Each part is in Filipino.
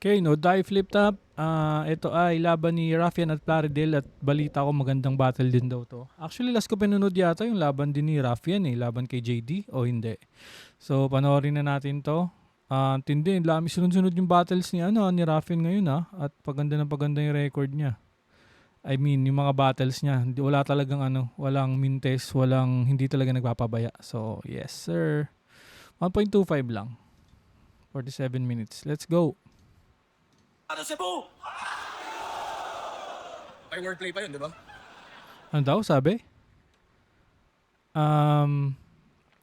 Okay, no die flip top. Ito ay laban ni Ruffian at Plaridel at balita ko magandang battle din daw to. Actually, last ko pinunod yata yung laban din ni Ruffian laban kay JD o hindi. So, panoorin na natin to. Tindi, lami sunod-sunod yung battles ni Ruffian ngayon at paganda yung record niya. I mean, yung mga battles niya, wala talagang walang mintes, hindi talaga nagpapabaya. So, yes sir. 1.25 lang. 47 minutes. Let's go. Cebu! May wordplay pa yun, di ba? Ano daw, sabi?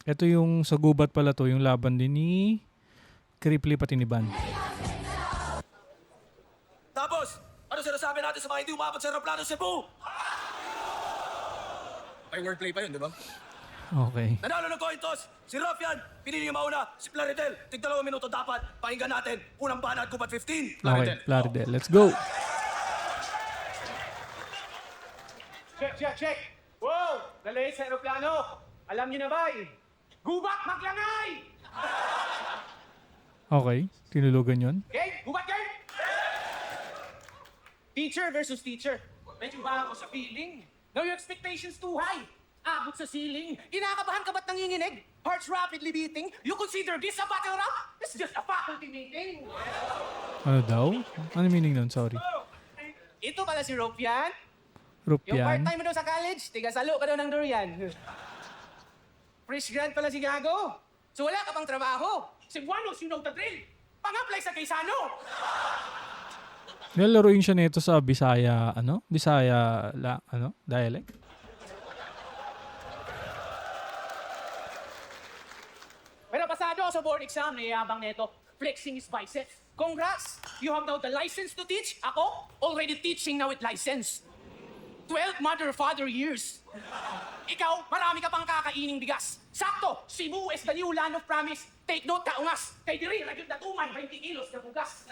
Ito yung sa gubat pala to, yung laban din ni Cripply Patiniban. Tapos, ano sinasabi natin sa mga hindi umabot sa aeroplano Cebu? May wordplay pa yun, di ba? Okay. Nanalo ng coin toss, si Ruffian, pinili yung mauna, si Plaridel, tig 2 minuto dapat, pakinggan natin, unang banat gubat 15. Okay, Plaridel. Let's go. Check! Wow! Dali sa aeroplano! Alam niyo na ba gubat maglangay! Okay, tinulugan yun. Okay? Gubat game! Teacher versus teacher. Medyo ba ako sa feeling? Now your expectations too high. Abot sa ceiling. Kinakabahan ka ba't nanginginig? Hearts rapidly beating. You consider this a battle rap? It's just a faculty meeting. Ano daw? Ano meaning nun? Sorry. Ito pala si Ruffian. Yung Rupian. part-time mo daw sa college, tiga-salo ka daw ng durian. Fresh grad pala si Gago. So wala ka pang trabaho. Cebuanos, you know the drill. Pang-apply sa Quezano. Nilaruin siya nito sa Bisaya, dialect? Pero pasado ako sa board exam, nayayabang nito. Flexing is biceps. Congrats! You have now the license to teach. Ako, already teaching now with license. 12 mother-father years. Ikaw, marami ka pang kakaining bigas. Sakto, Cebu is the new land of promise. Take note, kaungas. Kay diri, nagyod na tuman, 20 kilos na bugas.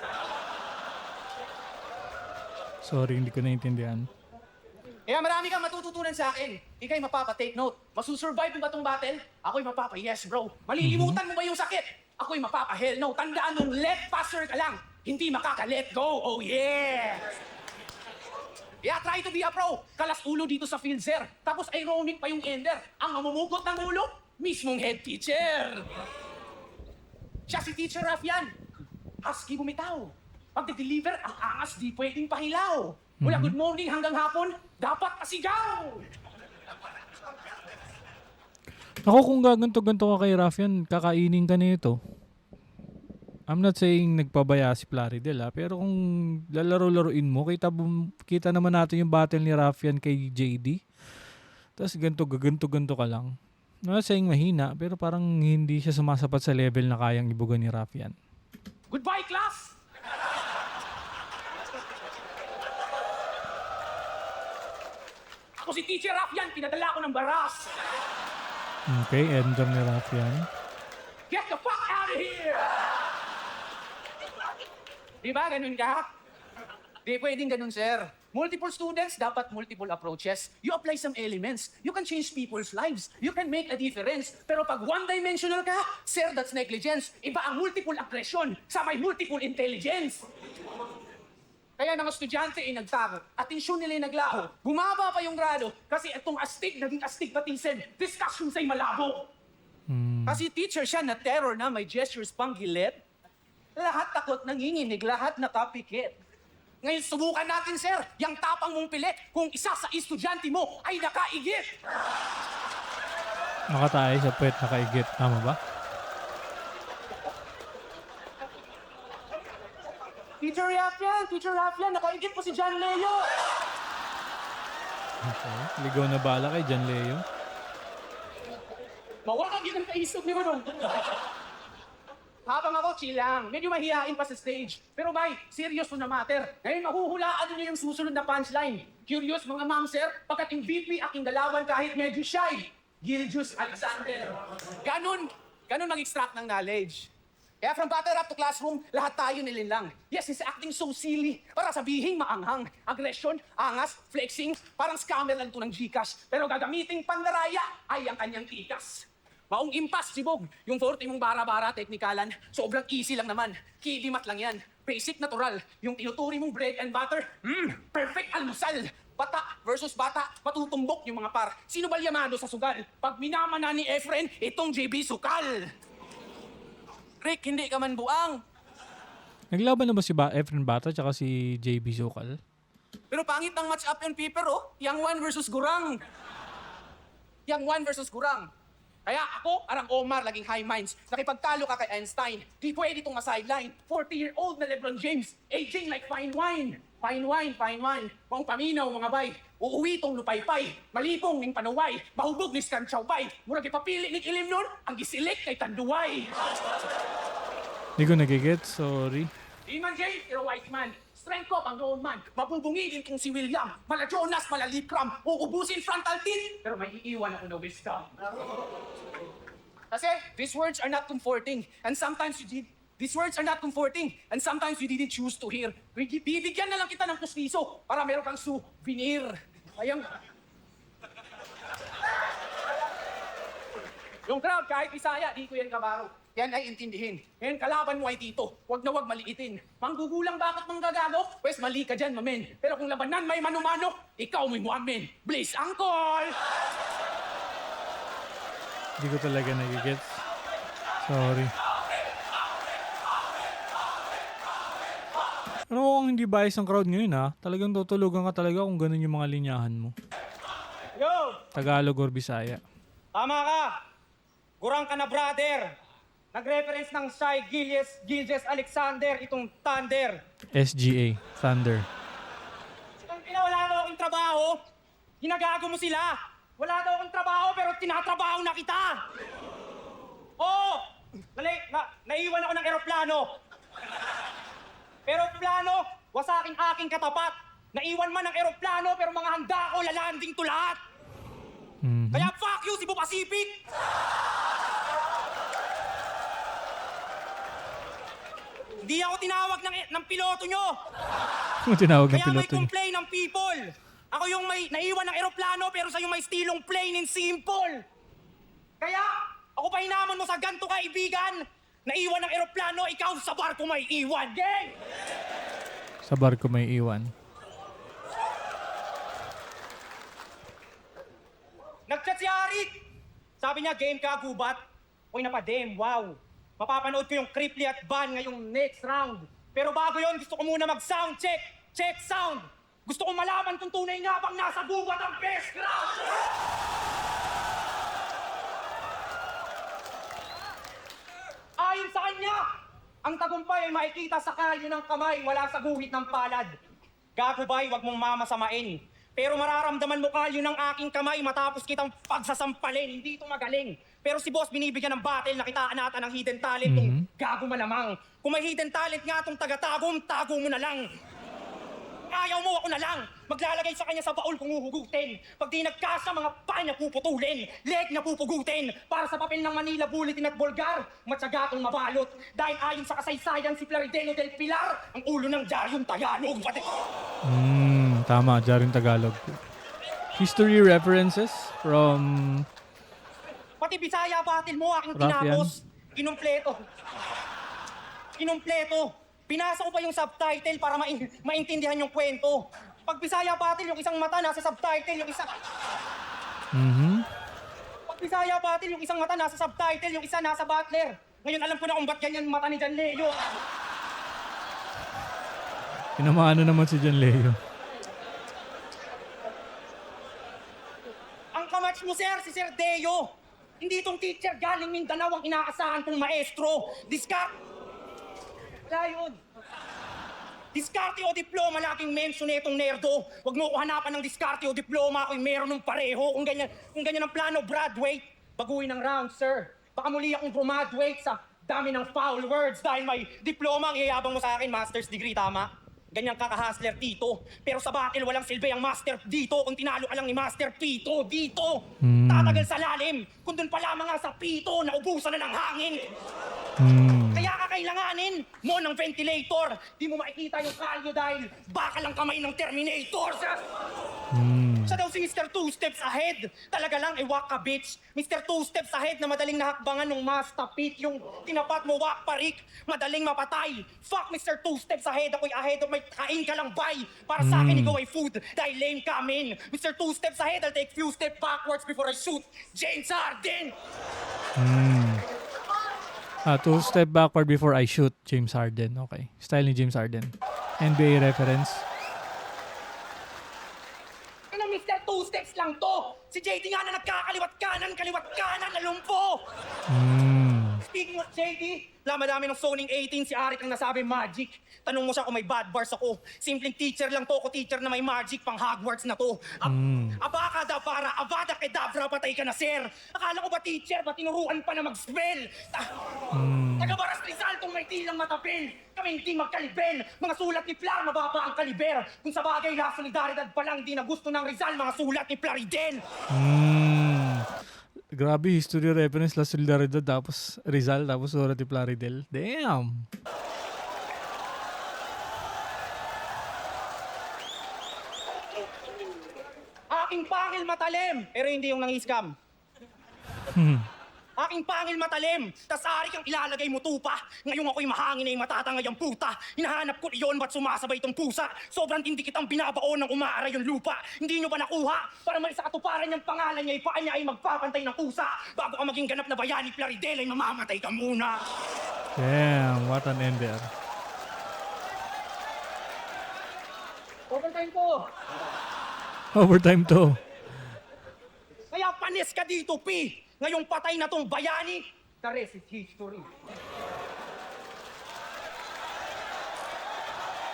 Sorry, hindi ko naintindihan. Kaya marami kang matututunan sa akin. Ika'y mapapa-take note. Masusurvive mo ba tong battle? Ako'y mapapa-yes, bro. Malilimutan mo ba yung sakit? Ako'y mapapa-hell no. Tandaan mong let passer ka lang. Hindi makaka-let go. Oh yeah! Yeah, try to be a pro. Kalas ulo dito sa field, sir. Tapos ironic pa yung ender. Ang mamumugot ng ulo, mismong head teacher. Siya si Teacher Ruffian. Husky bumitaw. Pag deliver ang angas di pwedeng pahilaw. Mula good morning hanggang hapon, dapat pasigaw. Ako kung gaganto-ganto ka kay Ruffian, kakainin ka nito. I'm not saying nagpabaya si Plaridel pero kung lalaro-laruin mo, kita naman natin yung battle ni Ruffian kay JD. Tapos ganto ka lang. I'm not saying mahina, pero parang hindi siya sumasapat sa level na kayang ibugan ni Ruffian. Goodbye, class! Ako si Teacher Ruffian, pinadala ko ng baras. Okay, ender ni Ruffian. Get the fuck out of here! Di ba, ganun ka? Di pwedeng ganun, sir. Multiple students, dapat multiple approaches. You apply some elements. You can change people's lives. You can make a difference. Pero pag one-dimensional ka, sir, that's negligence. Iba ang multiple aggression sa may multiple intelligence. Kaya mga estudyante ay nagtago. Atensyon nila ay naglaho. Bumaba pa yung grado kasi itong astig naging astigmatism. Discussion sa'y malabo. Kasi teacher siya na terror na may gestures pang gilid. Lahat takot nanginginig, lahat nakapikit. Ngayon subukan natin, sir, yung tapang mong pilit kung isa sa estudyante mo ay nakaigit. Nakatayo sa puwet, nakaigit. Tama ba? Teacher Ruffian, nakaigit po si John Leo. Okay. Ligaw na bala kay John Leo. Mawakag yun ang kaisog ni Ronong. Habang ako, chill lang. Medyo mahihain pa sa stage. Pero bay, serious na matter. Ngayon mahuhulaan niyo yung susunod na punchline. Curious mga ma'am, sir, pagkat MVP aking dalawan kahit medyo shy. Gilgius Alexander. Ganun mag-extract ng knowledge. Kaya from battle rap to classroom, lahat tayo nilinlang. Yes, he's acting so silly. Para sabihin maanghang. Aggression, angas, flexing, parang scammer lang ito ng Gcash. Pero gagamiting pandaraya ay ang kanyang tikas. Maong impas, sibog. Yung 40 mong bara-bara, teknikalan, sobrang easy lang naman. Kilimat lang yan. Basic natural. Yung tinuturi mong bread and butter, perfect almusal. Bata versus bata, matutumbok yung mga par. Sino ba yamado sa sugal? Pag minamana ni Efren, itong JB Sukal. Rick, hindi ka man buang. Naglaban na ba si Efren Bata tsaka si JB Sukal? Pero pangit ang match up on paper, oh. Yang Wan versus Gurang. Yang Wan versus Gurang. Kaya ako, arang Omar, laging high minds. Nakipagtalo ka kay Einstein. Di pwede itong ma-sideline. 40-year-old na LeBron James, aging like fine wine. Fine wine, fine wine. Kung paminaw mga bay, uuwi tong lupaypay. Malipong ning panuway, mahubog ni Scan Chowpay. Murag ipapili ni Ilim nun, ang gisilik kay Tanduay. Hindi ko nagigit, sorry. Di man James, pero white man. Strength ko pang noon man. Mabubungilin kong si William. Mala Jonas, mala Likram. Uubusin frontal teeth. Pero may iiwan ako na wisdom. Kasi these words are not comforting. And sometimes these words are not comforting. And sometimes you didn't choose to hear. Bibigyan na lang kita ng pustiso para meron kang souvenir. Ayang... Yung crowd, kahit Bisaya, di ko yan kabaro. Yan ay intindihin. Yan kalaban mo ay tito. Huwag na huwag maliitin. Manggugulang bakit manggagago? Pwes mali ka dyan, mamen. Pero kung labanan may manumano, ikaw may muamen. Please, uncle! Hindi ko talaga nagigit. Sorry. Ano kung hindi bias ang crowd ngayon ha? Talagang tutulugan ka talaga kung ganun yung mga linyahan mo. Yo! Tagalog or Bisaya. Tama ka! Gurang ka na, brother! Nag-reference ng Shai Gilges Alexander, itong Thunder. SGA. Thunder. Ang wala daw akong trabaho, ginagago mo sila. Wala daw akong trabaho, pero tinatrabaho na kita. Oo! Naiwan ako ng eroplano. Eroplano, wasaking aking katapat. Naiwan man ng eroplano, pero mga handa ko, lalanding to lahat. Kaya fuck you, Cebu Pacific! Hindi ako tinawag ng piloto nyo! Kung tinawag ng Kaya may piloto niya. complain ng people! Ako yung may naiwan ng eroplano pero sa yung may stilong plain and simple! Kaya, ako pa hinaman mo sa ganto kaibigan! Naiwan ng eroplano, ikaw sa barko may iwan! Gang! Sa barko may iwan. Nag-chat si Arik! Sabi niya, game ka, gubat. Uy, napadem, wow. Mapapanood ko yung Cripply at Van ngayong next round. Pero bago yon, gusto ko muna mag-sound check. Check sound. Gusto ko malaman kung tunay nga bang nasa gubat ang best ground. Ayon sa kanya, ang tagumpay ay makikita sa kalyo ng kamay, wala sa guhit ng palad. Gagubay, wag mong mamasamain. Pero mararamdaman mo kalyo ng aking kamay matapos kitang pagsasampalin. Hindi ito magaling. Pero si boss binibigyan ng battle, nakitaan natin ang hidden talent. Tong gago malamang. Kung may hidden talent nga itong taga-tagom, tago mo na lang. Kung ayaw mo, ako na lang. Maglalagay sa kanya sa baul kung uhugutin. Pag di nagkasa, mga paa niya puputulin. Leg niya pupugutin. Para sa papel ng Manila Bulletin at Bulgar, matyaga kong mabalot. Dahil ayon sa kasaysayan si Plarideno del Pilar, ang ulo ng Darion Tagalog. Tama, Jarin Tagalog. History references from Pati Bisaya battle mo, aking Raffian. tinapos. Kinumpleto. Pinasa ko pa yung subtitle para maintindihan yung kwento. Pag Bisaya battle, yung isang mata nasa subtitle, yung isa... Pag Bisaya battle, yung isang mata nasa subtitle, yung isa nasa butler. Ngayon alam ko na kung ba't ganyan mata ni John Leo. pinamaano naman si John Leo. Ang kamatch mo, sir, si Sir Deo. Hindi itong teacher galing Mindanao ang inaasahan kong maestro. Wala yun. Diskarte o diploma, laking mention na itong nerdo. Huwag mo ko hanapan ng diskarte o diploma, ako'y meron ng pareho. Kung ganyan ang plano, Bradway, baguhin ng round, sir. Baka muli akong graduate sa dami ng foul words dahil may diploma ang iyayabang mo sa akin, master's degree, tama? Ganyan ka ka-hustler, Tito. Pero sa battle, walang silbi ang master dito. Kung tinalo ka lang ni Master Pito, dito. Tatagal sa lalim. Kung dun pa lamang nga sa Pito, naubusan na ng hangin. Kaya Kaya kakailanganin mo ng ventilator. Di mo makikita yung kalyo dahil baka lang kamay ng Terminator. Siya daw si Mr. Two Steps Ahead. Talaga lang, walk ka, bitch. Mr. Two Steps Ahead na madaling nahakbangan ng Master Pete. Yung tinapat mo, walk parik, madaling mapatay. Fuck Mr. Two Steps Ahead. Ako'y ahead of my kain ka lang, bye. Para sa akin, ikaw ay food. Dahil lame ka, men. Mr. Two Steps Ahead, I'll take few steps backwards before I shoot. James Harden! Two step backward before I shoot. James Harden. Okay. Style ni James Harden. NBA reference. Ano, Mr. Two Steps lang to? Si JD nga na nagkakaliwat kanan, nalumpo! Speaking of JD, madami ng zoning 18 si Arik ang nasabi magic. Tanong mo siya kung may bad bars ako. Simpleng teacher lang to, ako teacher na may magic, pang Hogwarts na to. Abakadabara, avada kedavra, patay ka na, sir. Akala ko ba teacher, ba tinuruan pa na mag-spell? Taga-Baras Rizal tong may tilang matapil. Kami hindi magkalibel. Mga sulat ni Flar, mababa ang kaliber. Kung sa bagay na solidaridad pa lang, di na gusto ng Rizal, mga sulat ni Plaridel. Grabe, history reference, La Solidaridad, tapos Rizal, tapos Surat ni Plaridel. Damn! Aking pangil matalim, pero hindi yung nang-scam. Aking pangil matalim, tas Arik ang ilalagay mo tupa. Ngayong ako'y mahangin ay matatangay ang puta. Hinahanap ko iyon, ba't sumasabay itong pusa? Sobrang tindi kitang binabaon ng umaaray yung lupa. Hindi nyo ba nakuha? Para may sa katuparan niyang pangalan niya, ipaan niya ay magpapantay ng pusa. Bago ka maging ganap na bayani, Plaridel, ay mamamatay ka muna. Damn, what an ender. Overtime ko. Overtime to. Kaya panis ka dito, P. Ngayong patay na tong bayani, the rest is history.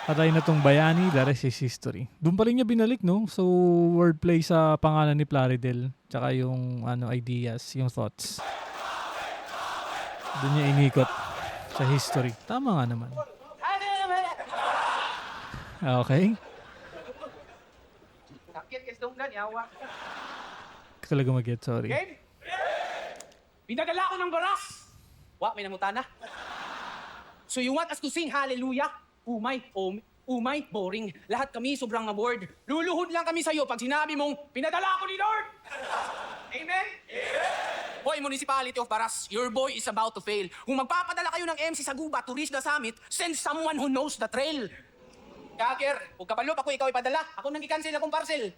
Patay na tong bayani, the rest is history. Doon pa rin niya binalik, no? So, wordplay sa pangalan ni Plaridel. Tsaka yung ideas, yung thoughts. Doon niya inikot sa history. Tama nga naman. Okay. Sakit kasi dong yawa. Talaga mag-get, sorry. Game? Pinadala ko ng baras. Wa, may namutana. So you want us to sing hallelujah? Umay, boring. Lahat kami sobrang ma-bored. Luluhod lang kami sa'yo pag sinabi mong, pinadala ako ni Lord! Amen? Hoy, Municipality of Baras, your boy is about to fail. Kung magpapadala kayo ng MC sa Guba to reach the summit, send someone who knows the trail. Kaker, huwag kapalop, ako ikaw ipadala. Ako nang i-cancel akong parcel.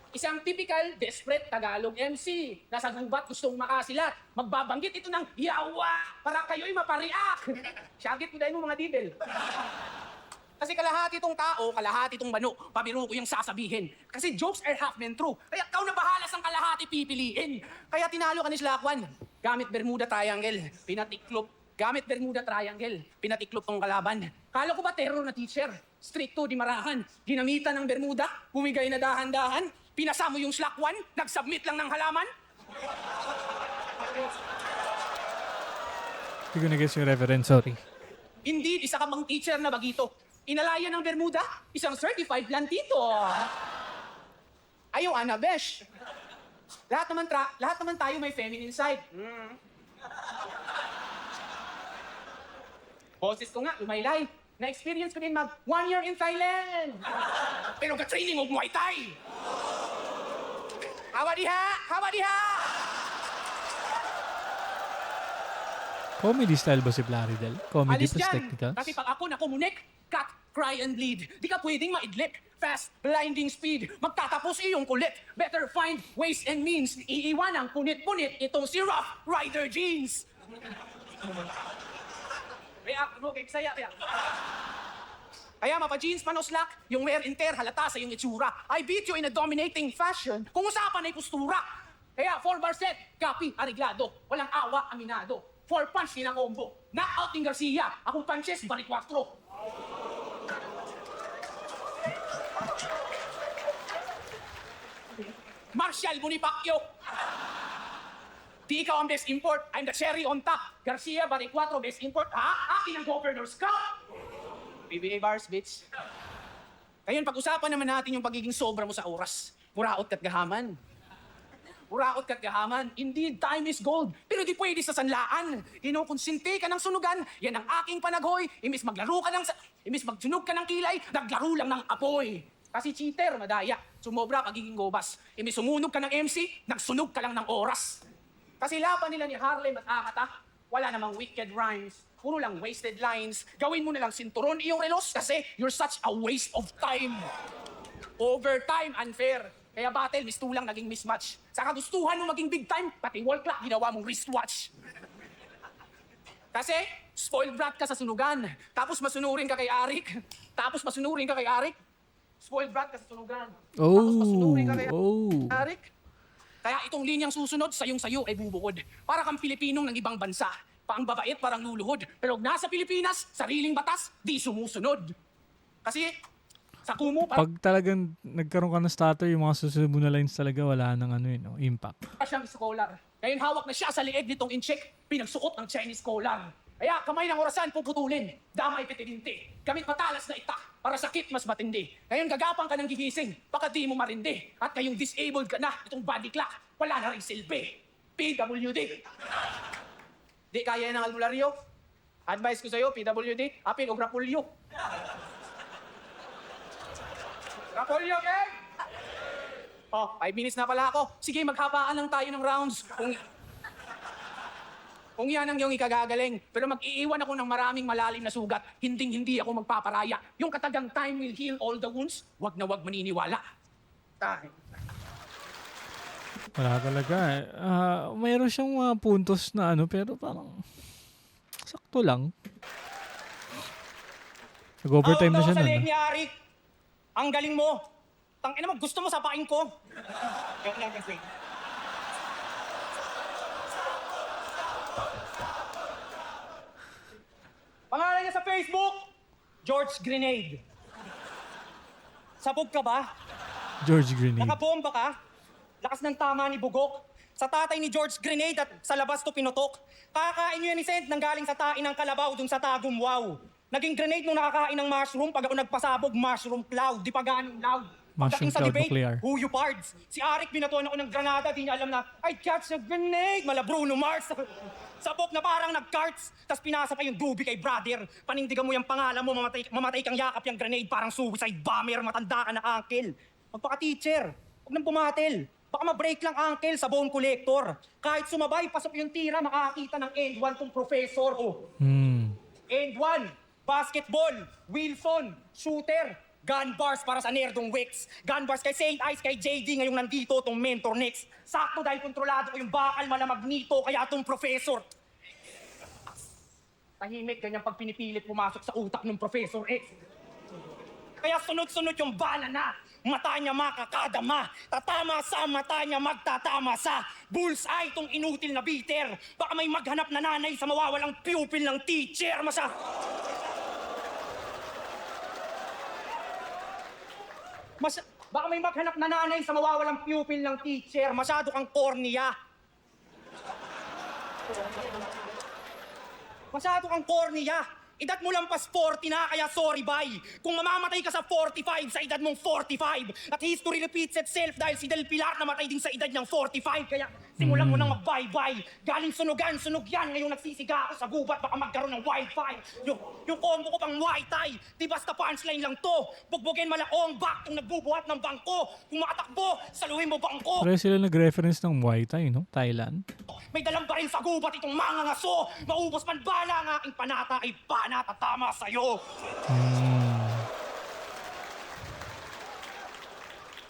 Isang typical, desperate Tagalog MC. Nasa gubat, gustong makasilat. Magbabanggit ito ng yawa para kayo'y mapariak. Syagit mo dahil mo mga dibel. Kasi kalahati itong tao, kalahati itong bano. Pabiro ko yung sasabihin. Kasi jokes are half men true. Kaya ikaw na bahala sang kalahati pipiliin. Kaya tinalo ka ni Slakwan. Gamit Bermuda Triangle, pinatiklop. Gamit Bermuda Triangle, pinatiklop tong kalaban. Kala ko ba terror na teacher? Stricto di marahan. Ginamitan ng Bermuda, bumigay na dahan-dahan. Pinasa mo yung Slakwan, nag-submit lang ng halaman. Hindi ko na-guess yung reference, sorry. Hindi, isa ka mang teacher na bagito. Inalaya ng Bermuda, isang certified plantito. Ayaw, Anabesh. Lahat naman tayo may feminine side. Boses ko nga, lumaylay. Na-experience ko din mag 1 year in Thailand. Pero ka-training of Muay Thai. Hawadiha! Hawadiha! Comedy style ba si Plaridel? Comedy Alis plus dyan! technicals? Kasi pag ako nakumunik, cut, cry, and bleed. Di ka pwedeng maidlip. Fast, blinding speed. Magtatapos iyong kulit. Better find ways and means. Iiwan ang punit-punit itong si Rough Rider Jeans. Kaya mapa-jeans pa no slack, yung wear and tear halata sa iyong itsura. I beat you in a dominating fashion kung usapan ay postura. Kaya 4-bar set, copy, ariglado. Walang awa, aminado. 4 punch nilang combo. Knockout ni Garcia. Akong punches, bari 4. Marshall Bonifacio. Di ikaw ang best import. I'm the cherry on top. Garcia, bari 4, best import. Ha? Akin ang Governor's Cup. PBA bars, bitch. Ngayon, pag-usapan naman natin yung pagiging sobra mo sa oras. Puraot at gahaman. Uraot ka't gahaman. Indeed, time is gold. Pero di pwede sa sanlaan. Kinukonsinti ka ng sunugan, yan ang aking panaghoy. Imbis maglaro ka ng... Imbis magsunog ka ng kilay, naglaro lang ng apoy. Kasi cheater, madaya. Sumobra, pagiging gobas. Imbis sumunog ka ng MC, nagsunog ka lang ng oras. Kasi laban nila ni Harlem at Akata, wala namang wicked rhymes. Puro lang wasted lines. Gawin mo na lang sinturon iyong relos kasi you're such a waste of time. Overtime, unfair. Kaya battle, mistulang naging mismatch. Sa kagustuhan mo maging big time, pati wall clock ginawa mong wristwatch. Kasi, spoiled brat ka sa sunugan. Tapos masunurin ka kay Arik. Tapos masunurin ka kay Arik. Spoiled brat ka sa sunugan. Tapos masunurin ka kay Arik. Kaya itong linyang susunod, sayong-sayo ay bubukod. Para kang Pilipinong ng ibang bansa. Paang babait, parang luluhod. Pero nasa Pilipinas, sariling batas, di sumusunod. Kasi, sa kumo, Pag talagang nagkaroon ka ng stutter, yung mga susunod mo na lines talaga, wala nang impact. siyang scholar. Ngayon hawak na siya sa lieg nitong incheck, pinagsuot ng Chinese scholar. Kaya kamay ng orasan puputulin, damay petilinti, gamit matalas na itak, para sakit mas matindi. Ngayon gagapang ka ng gigising, baka di mo marindi. At ngayong disabled ka na, itong body clock, wala na rin silbi. PWD. Di kaya ng albularyo? Advice ko sa'yo, PWD, apil o grapulyo. Grapulyo, gang! Oh, 5 minutes na pala ako. Sige, maghapaan lang tayo ng rounds. Kung yan ang iyong ikagagaling. Pero mag-iiwan ako ng maraming malalim na sugat. Hinding-hindi ako magpaparaya. Yung katagang time will heal all the wounds, wag na wag maniniwala. Tayo. Wala talaga eh. Mayroon siyang mga puntos na pero parang sakto lang. Nag-overtime na siya sa nun. leg ni Arik. Ang galing mo. Tangina mo, gusto mo sapain ko. Joke lang kasi. Pangalan niya sa Facebook, George Grenade. Sabog ka ba? George Grenade. Nakabomba ka? Lakas ng tama ni Bugok. Sa tatay ni George Grenade at sa labas to pinutok. Kakain niyo yan ni Sent nang galing sa tain ng kalabaw dun sa Tagum, wow. Naging grenade nung nakakain ng mushroom. Pag ako nagpasabog, mushroom cloud. Di pa ganong loud. Pagdating Mushroom sa cloud debate, nuclear. who you pards? Si Arik binatuan ako ng granada, di niya alam na, I catch a grenade, mala Bruno Mars. Sabog na parang nag-carts, tas pinasa pa yung dubi kay brother. Panindigan mo yung pangalan mo, mamatay kang yakap yung grenade, parang suicide bomber, matanda ka na uncle. Magpaka-teacher, huwag nang pumatel. Baka ma-break lang uncle sa bone collector. Kahit sumabay, pasok yung tira, makakita ng end 1 tong professor. Oh. End 1, basketball, Wilson, shooter, gun bars para sa nerdong Wicks. Gun bars kay St. Ice, kay JD, ngayong nandito tong mentor next. Sakto dahil kontrolado ko yung bakal malamag nito, kaya tong professor. Tahimik, ganyan pag pinipilit pumasok sa utak ng Professor X. Kaya sunod-sunod yung bala na. Mata niya makakadama. Tatama sa mata niya magtatama sa bullseye tong inutil na bitter. Baka may maghanap na nanay sa mawawalang pupil ng teacher. Baka may maghanap na nanay sa mawawalang pupil ng teacher. Masyado kang cornea. Masyado kang cornea. Edad mo lang pas 40 na, kaya sorry bye. Kung mamamatay ka sa 45, sa edad mong 45. At history repeats itself dahil si Del Pilar namatay din sa edad niyang 45. Kaya simulan mo nang mag-bye-bye. Galing sunugan, sunog yan. Ngayong nagsisiga ako sa gubat, baka magkaroon ng wildfire. Yung combo ko pang white tie. Di basta punchline lang to. Bugbugin malaong back kung nagbubuhat ng bangko. Kung makatakbo, saluhin mo bangko. Pero sila nag-reference ng Muay Thai, no? Thailand. May dalang baril sa gubat itong mga ngaso. Maubos man bala ang aking panata ay panatatama sa'yo.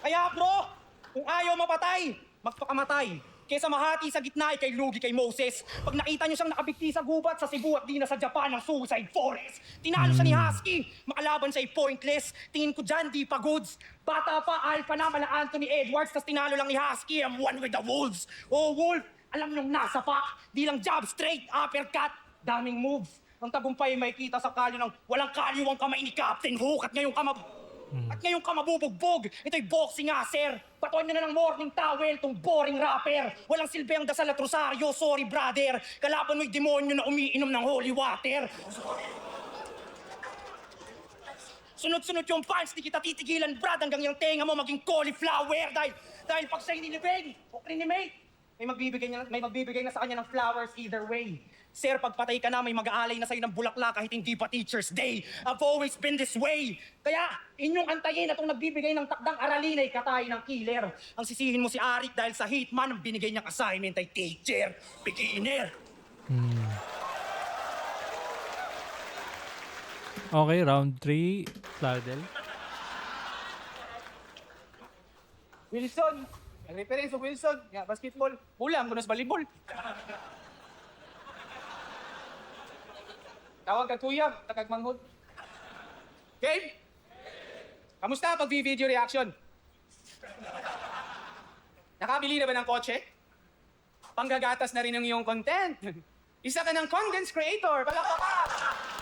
Kaya bro, kung ayaw mapatay, magpakamatay. Kesa mahati sa gitna ay kay lugi kay Moses. Pag nakita niyo siyang nakabigti sa gubat sa Cebu at di na sa Japan ang suicide forest. Tinalo siya ni Husky, makalaban siya ay pointless. Tingin ko dyan, di pa goods. Bata pa, alpha na, mala Anthony Edwards, tas tinalo lang ni Husky, I'm one with the wolves. Oh wolf, alam niyong nasa pa, di lang jab, straight, uppercut, daming moves. Ang tagumpay ay makikita sa kalyo ng walang kalyo ang kamay ni Captain Hook at ngayong ka mabubugbog. Ito'y boxing nga, sir. Patuan nyo na ng morning towel, tong boring rapper. Walang silbi ang dasal at rosaryo, sorry brother. Kalaban mo'y demonyo na umiinom ng holy water. Sunod-sunod yung punch, di kita titigilan brad hanggang yung tenga mo maging cauliflower. Dahil pag siya'y nilibing o krinimate, may magbibigay na sa kanya ng flowers either way. Sir, pagpatay ka na, may mag-aalay na sa'yo ng bulaklak kahit hindi pa Teacher's Day. I've always been this way. Kaya, inyong antayin na itong nagbibigay ng takdang aralin ay katay ng killer. Ang sisihin mo si Arik dahil sa hitman ang binigay niyang assignment ay teacher, beginner. Okay, round 3. Plaridel. Wilson. Ang reference of Wilson. Yeah, basketball. Ulam, kunas volleyball. Tawag ka kuya, takag manghod. Game? Kamusta pag-video reaction? Nakabili na ba ng kotse? Panggagatas na rin ang iyong content. Isa ka ng content creator. Palakpakan!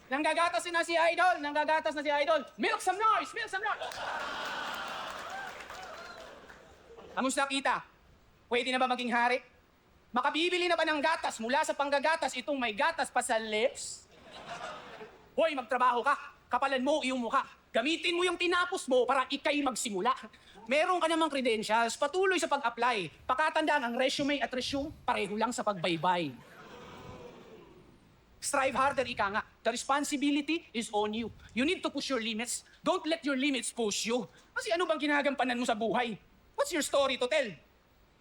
Nanggagatas na si Idol. Nanggagatas na si Idol. Milk some noise! Milk some noise! Kamusta kita? Pwede na ba maging hari? Makabibili na ba ng gatas mula sa panggagatas itong may gatas pa sa lips? Hoy, magtrabaho ka. Kapalan mo iyong mukha. Gamitin mo yung tinapos mo para ikay magsimula. Meron ka namang credentials, patuloy sa pag-apply. Pakatandaan ang resume at resume, pareho lang sa pagbaybay. Strive harder, ika nga. The responsibility is on you. You need to push your limits. Don't let your limits push you. Kasi ano bang ginagampanan mo sa buhay? What's your story to tell?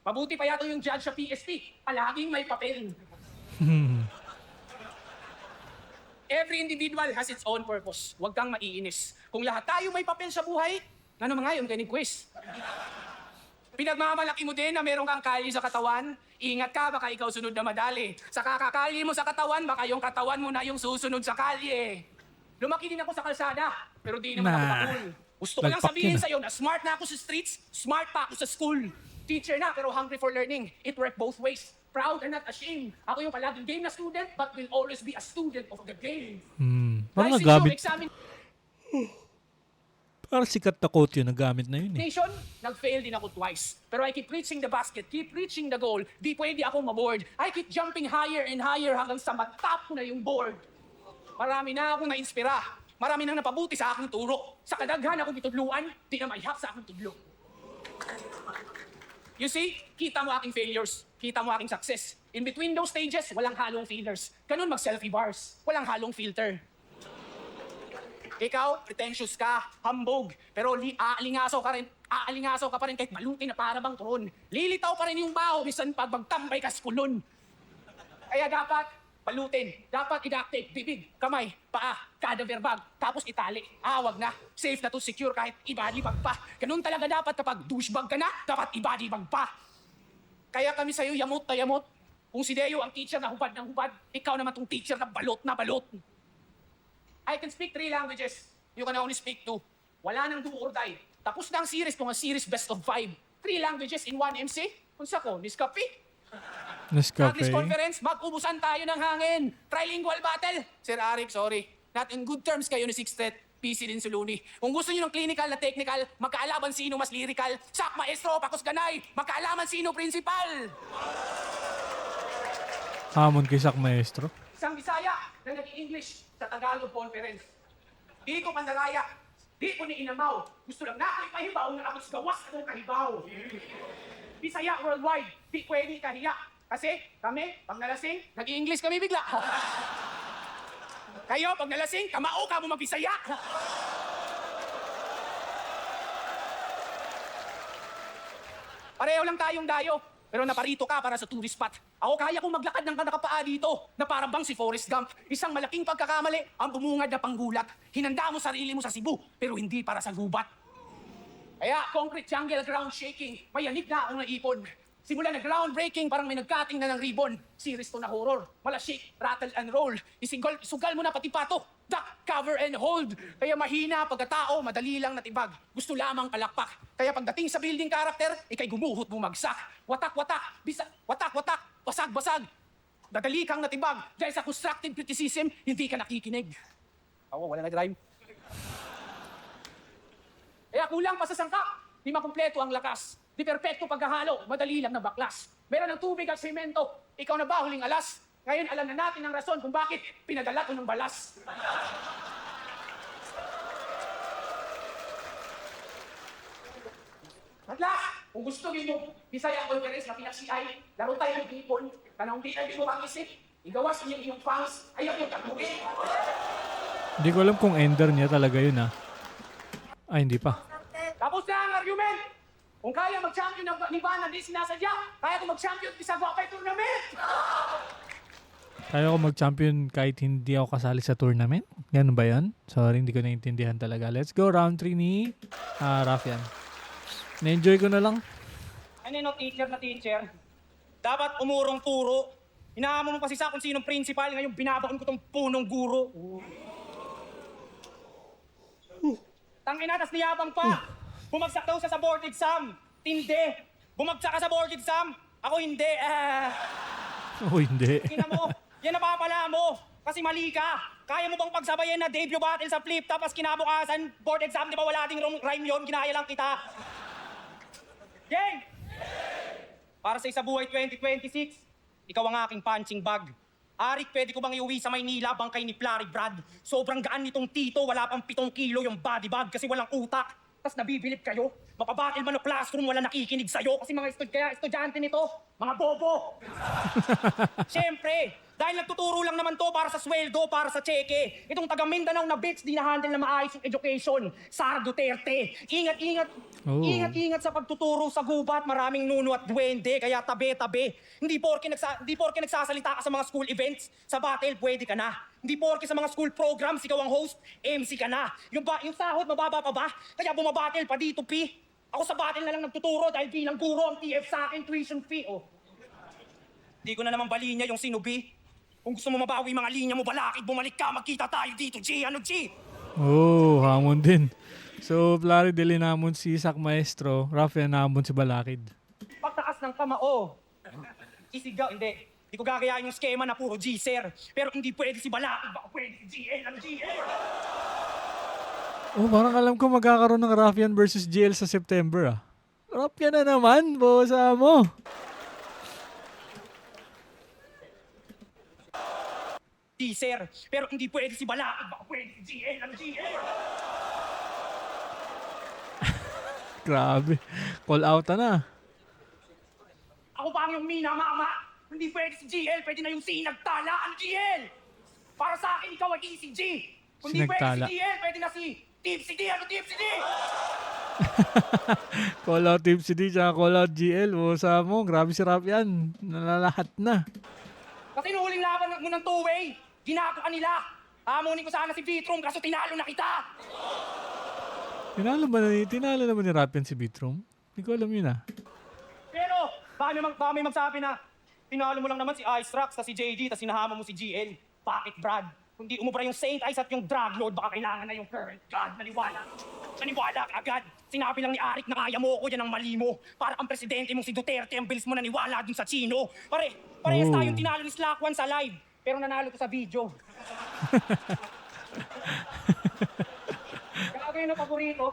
Mabuti pa yata yung judge sa PSP. Palaging may papel. Every individual has its own purpose. Huwag kang maiinis. Kung lahat tayo may papel sa buhay, ano mga yun, kanig quiz. Pinagmamalaki mo din na meron kang kali sa katawan, ingat ka, baka ikaw sunod na madali. Sa kakakali mo sa katawan, baka yung katawan mo na yung susunod sa kalye. Lumaki din ako sa kalsada, pero di naman ako pakul. Gusto ko lang Lagpak sabihin yun, sa'yo na smart na ako sa streets, smart pa ako sa school. Teacher na, pero hungry for learning. It worked both ways. Proud and not ashamed. Ako yung palaging game na student, but will always be a student of the game. Parang Licensure nagamit. Parang sikat na quote yun, nagamit na yun eh. Nation, nag-fail din ako twice. Pero I keep reaching the basket, keep reaching the goal. Di pwede akong maboard. I keep jumping higher and higher hanggang sa matap ko na yung board. Marami na akong na-inspira. Marami nang napabuti sa aking turo. Sa kadaghan akong itudluan, di na mayhap sa aking tudlo. You see, kita mo aking failures, kita mo aking success. In between those stages, walang halong feelers. Ganun mag-selfie bars, walang halong filter. Ikaw, pretentious ka, hambog, pero aalingasaw ka pa rin kahit maluti na para bang turon. Lilitaw pa rin yung baho, bisan pag magtambay ka sa kulon. Kaya dapat, palutin, dapat i-active, bibig, kamay, paa, kada verbag, tapos itali. Wag na, safe na to, secure kahit i-body bag pa. Ganun talaga dapat kapag douchebag ka na, dapat i-body bag pa. Kaya kami sa'yo yamot na yamot. Kung si Deo ang teacher na hubad ng hubad, ikaw naman tong teacher na balot na balot. I can speak 3 languages. You can only speak 2. Wala nang do or die. Tapos na ang series kung ang series best of 5. 3 languages in 1 MC. Kung sako, Nescafe. Nescafe. At this conference, mag-ubusan tayo ng hangin. Trilingual battle. Sir Arik, sorry. Not in good terms kayo ni Sixtet. PC din si Luni. Kung gusto niyo ng clinical na technical, magkaalaman sino mas lyrical. Sak maestro, pakos ganay. Magkaalaman sino principal. Hamon kay Sak Maestro. Isang Bisaya na nag-English sa Tagalog conference. Di ko pandaraya. Di ko ni inamaw. Gusto lang na ako'y pahibaw na ako'y gawas akong kahibaw. Bisaya worldwide. Di pwede kahiya. Kasi kami, pag nalasing, nag-i-English kami bigla. Kayo, pag nalasing, kamao ka mo magbisaya. Pareho lang tayong dayo, pero naparito ka para sa tourist spot. Ako kaya kong maglakad ng nakapaa dito, na parang bang si Forrest Gump. Isang malaking pagkakamali, ang bumungad na panggulat. Hinanda mo sarili mo sa Cebu, pero hindi para sa gubat. Kaya, concrete jungle ground shaking, mayanig na akong naipon. Simula na groundbreaking, parang may nagkating na ng ribbon. Series to na horror. Wala shake, rattle and roll. Isugal mo na pati pato. Duck, cover and hold. Kaya mahina pagkatao, madali lang natibag. Gusto lamang palakpak. Kaya pagdating sa building character, ikay gumuhot bumagsak. Watak-watak, watak-watak, basag-basag. Dadali kang natibag. Dahil sa constructive criticism, hindi ka nakikinig. Wala nag-rhyme. Kaya kulang pa sa sangkap. Di makumpleto ang lakas. Di perpekto pagkahalo, madali lang na baklas. Meron ng tubig at semento, ikaw na ba huling alas? Ngayon alam na natin ang rason kung bakit pinadala ko ng balas. At last, kung gusto niyo Bisaya Conference na pinag-CI, laro tayo ng people, kanang di na mo mag-isip, igawas niyo yung fans, ayaw yung taguin. Hindi ko alam kung ender niya talaga yun ah. Ay, hindi pa. Tapos na ang argument! Kung kaya mag-champion ni Van, hindi sinasadya, kaya ko mag-champion sa Guapay Tournament! Kaya ko mag-champion kahit hindi ako kasali sa tournament? Ganun ba yun? Sorry, hindi ko naintindihan talaga. Let's go, round 3 ni Rafian. Na-enjoy ko na lang. Ano yun, teacher na teacher? Dapat umurong turo. Hinahamon mo kasi sa kung sinong principal, ngayon binabaon ko tong punong guro. Tangina, tas niyabang pa. Bumagsak daw siya sa board exam. Tindi. Bumagsak ka sa board exam. Ako hindi. Oh, hindi. Tingnan mo, yan napapala mo. Kasi mali ka. Kaya mo bang pagsabayin na debut battle sa flip top as kinabukasan board exam? Di ba wala ding rhyme yun? Ginaya lang kita. Gang! Para sa isa buhay 2026, ikaw ang aking punching bag. Arik, pwede ko bang iuwi sa Maynila bangkay ni Flurry Brad? Sobrang gaan nitong tito, wala pang 7 kilo yung body bag kasi walang utak. Tas nabibilib kayo? Mapabatil man o classroom, wala nakikinig sa'yo kasi mga estudyante nito, mga bobo. Siyempre, dahil nagtuturo lang naman to para sa sweldo, para sa cheque. Itong taga Mindanao na bitch, di na-handle na maayos yung education. Sara Duterte. Ingat-ingat. Oh. Ingat-ingat sa pagtuturo sa gubat. Maraming nuno at duwende, kaya tabi-tabi. Hindi porke nagsasalita ka sa mga school events, sa battle, pwede ka na. Hindi porke sa mga school programs, ikaw ang host, MC ka na. Yung sahod, mababa pa ba? Kaya bumabattle pa dito, P. Ako sa battle na lang nagtuturo dahil bilang guro ang TF sa akin, tuition fee. Oh. Di ko na naman balinya yung sinubi. Kung gusto mo mabawi mga linya mo, balakid, bumalik ka, magkita tayo dito, G. Ano, G? Oh, hamon din. So, Plaridel hinamon si Sak Maestro, Rafian hinamon si Balakid. Pagtaas ng kamao. Isigaw, hindi. Hindi ko gagayahin yung schema na puro G, sir. Pero hindi pwede si Balakid, baka pwede si GL. Ano, GL? Oh, parang alam ko magkakaroon ng Rafian versus GL sa September ah. Rafian na naman, bosa mo. G, sir. Pero hindi pwede si Balakid, baka pwede si GL. Ano, GL? Grabe. Call out na. Ako pa ang yung Mina, mama. Hindi pwede si GL, pwede na yung Sinagtala. Ano, GL? Para sa akin, ikaw ay easy G. Kung di pwede Sinagtala. si GL, pwede na si Tipsy D. Ano, Tipsy D? Call out Team CD tsaka call out GL. Bosa mo. Grabe si Rafian. Nalalahat na. Kasi nung huling laban mo ng two-way, ginako ka nila. Hamunin ko sana si Vitrum kaso tinalo na kita. Tinalo naman ni Rafian si Bitrom? Hindi ko alam yun ah. Pero, baka may magsabi na, tinalo mo lang naman si Ice Rocks, si JD, tapos sinahama mo si GL. Bakit, Brad? Kung di umubra yung Saint Ice at yung Drug Lord, baka kailangan na yung current God. Naniwala. Naniwala ka agad. Sinabi lang ni Arik na kaya mo ko, yan ang mali mo. Para ang presidente mong si Duterte, ang bilis mo naniwala dun sa Chino. Parehas Oh. tayong tinalo ni Slack One sa live. Pero nanalo ko sa video. Kaya na paborito.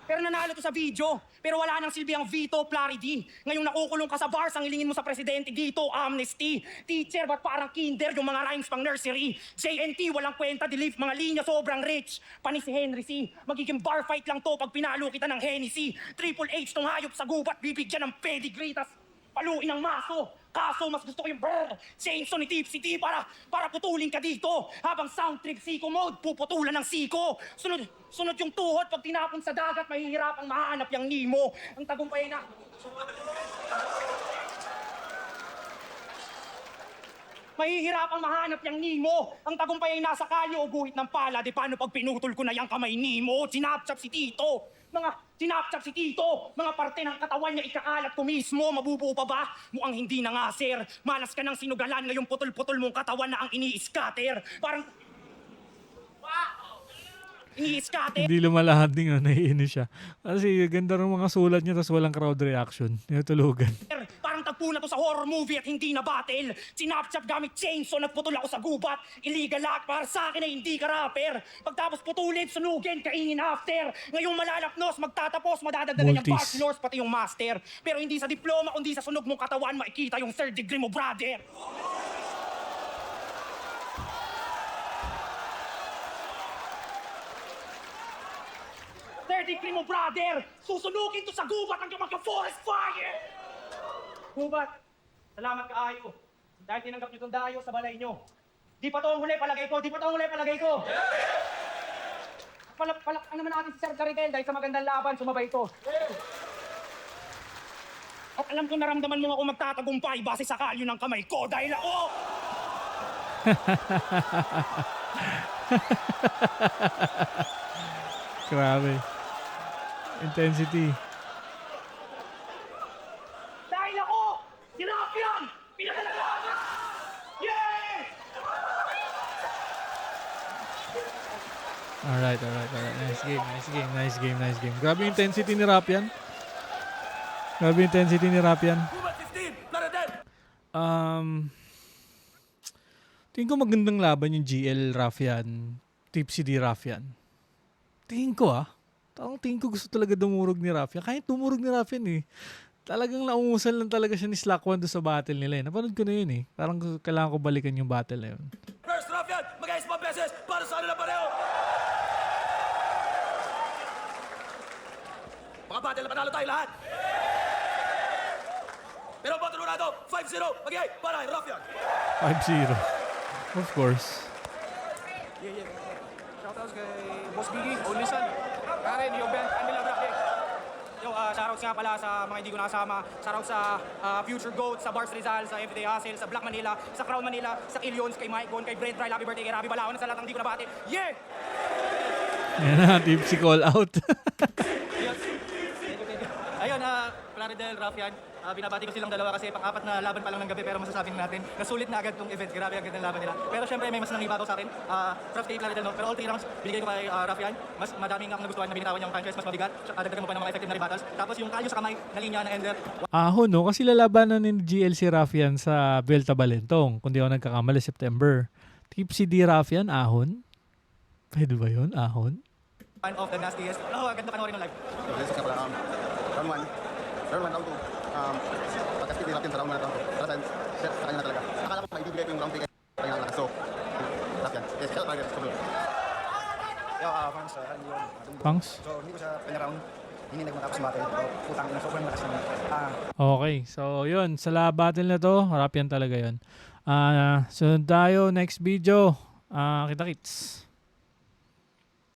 Pero nanalo to sa video. Pero wala nang silbi ang Vito, Clarity. Ngayong nakukulong ka sa bars, ang hilingin mo sa presidente dito, amnesty. Teacher, ba't parang kinder yung mga rhymes pang nursery? JNT, walang kwenta, delete mga linya, sobrang rich. Panis si Henry C. Magiging bar fight lang to pag pinalo kita ng Hennessy. Triple H tong hayop sa gubat, bibigyan ng pedigree, tas paluin ng maso. Kaso, mas gusto ko yung brr, chainsaw ni Tipsy T para putulin ka dito. Habang sound trip siko mode, puputulan ng siko. Sunod yung tuhod, pag tinapon sa dagat, mahihirapang mahanap yung Nemo. Ang tagumpay na... Mahihirapang mahanap yung Nemo. Ang tagumpay ay nasa kalyo o guhit ng pala. Di paano pag pinutol ko na yung kamay Nemo? Sinapchap si Tito. Sinapchap si Tito. Mga parte ng katawan niya ikakalat ko mismo. Mabubuo pa ba? Mukhang hindi na nga, sir. Malas ka ng sinugalan. Ngayong putol-putol mong katawan na ang ini-scatter. Parang... Ini-scatter. Hindi lumalahad din yun. Naiinis siya. Kasi ganda ng mga sulat niya tapos walang crowd reaction. Tinutulugan. Parang tagpo na to sa horror movie at hindi na battle. Sinapchap gamit chainsaw, nagputol ako sa gubat. Illegal act para sa akin ay hindi ka rapper. Pagtapos putulin, sunugin, kaingin after. Ngayong malalapnos, magtatapos, madadagdagan yung Multis. bachelors, pati yung master. Pero hindi sa diploma, kundi sa sunog mong katawan, makikita yung third degree mo, brother. third degree mo, brother! Susunugin to sa gubat hanggang magka-forest fire! Gubat, salamat kaayo. Dahil tinanggap niyo itong dayo sa balay niyo. Di pa to ang huli, palagay ko! Di pa to ang huli, palagay ko! Palakpakan naman natin si Sir Plaridel dahil sa magandang laban, sumabay ito. At alam ko naramdaman mo ako magtatagumpay base sa kalyo ng kamay ko dahil ako... Grabe. Intensity. Dahil ako, si Raffian, pinakalaban! Yeah! Alright. Nice game. Grabe yung intensity ni Rapian. Gubat 15, Plaridel! Tingin ko magandang laban yung GL Rafian, Tipsy D Rafian. Tingin ko gusto talaga dumurog ni Rafian. Kahit dumurog ni Rafian talagang naungusan lang talaga siya ni Slack1 doon sa battle nila Napanood ko na yun Parang kailangan ko balikan yung battle na yun. First, Raffian, mag-ayos pa beses para sa kanila pareho! Mga battle na panalo tayo lahat! Pero ang patunurado, 5-0, mag-ayay para kay Raffian! 5-0. Of course. Shoutouts kay Boss Biggie, Only Son, Karen, Yoben, Anila Braque. Shoutouts nga pala sa mga hindi ko nakasama. Shoutouts sa Future Goat, sa Bars Rizal, sa Everyday Hustle, sa Black Manila, sa Crown Manila, sa Killions, kay Mike Gon, kay Brent Dry, happy birthday kay Rabi Balawan, sa lahat ng hindi ko nabati. Yeah! Yan na, Tipsy call out. Ayun, Plaridel, Raffian, binabati ko silang dalawa kasi pang-apat na laban pa lang ng gabi pero masasabi natin na sulit na agad tong event. Grabe agad ng laban nila. Pero syempre may mas nangibabaw sa akin. Props kay Plaridel, no? Pero all 3 rounds binigay ko kay Raffian. Mas madaming akong nagustuhan na binitawan niyang punches, mas mabigat. Dagdagan mo pa ng mga effective na rebuttals. Tapos yung kalyo sa kamay na linya na ender. Ahon, no? Kasi lalabanan ni GLC Rafian sa Vuelta Balentong. Kung di ako nagkakamali, September. Tipsy D Rafian, ahon? Pwede ba yun? Ahon? One of the nastiest. Ganda panoorin ng live. Blessings ka pala. Round 1, round 2. Pagka-speed natin sa round 1 at round 2. Para sa kanya na talaga. Akala ko maibibigay ko yung round 3 kaya nga lakas. So, lakas yan. Yes, kaya talaga. Fans, ano yun? Pangs? So, hindi ko siya kanya-round. Hindi nagmatapos yung battle. So, putang ina, sobrang lakas naman. Okay. So, yun. Sa battle na to, Rafian talaga yun. Sunod tayo. Next video. Kita-kits.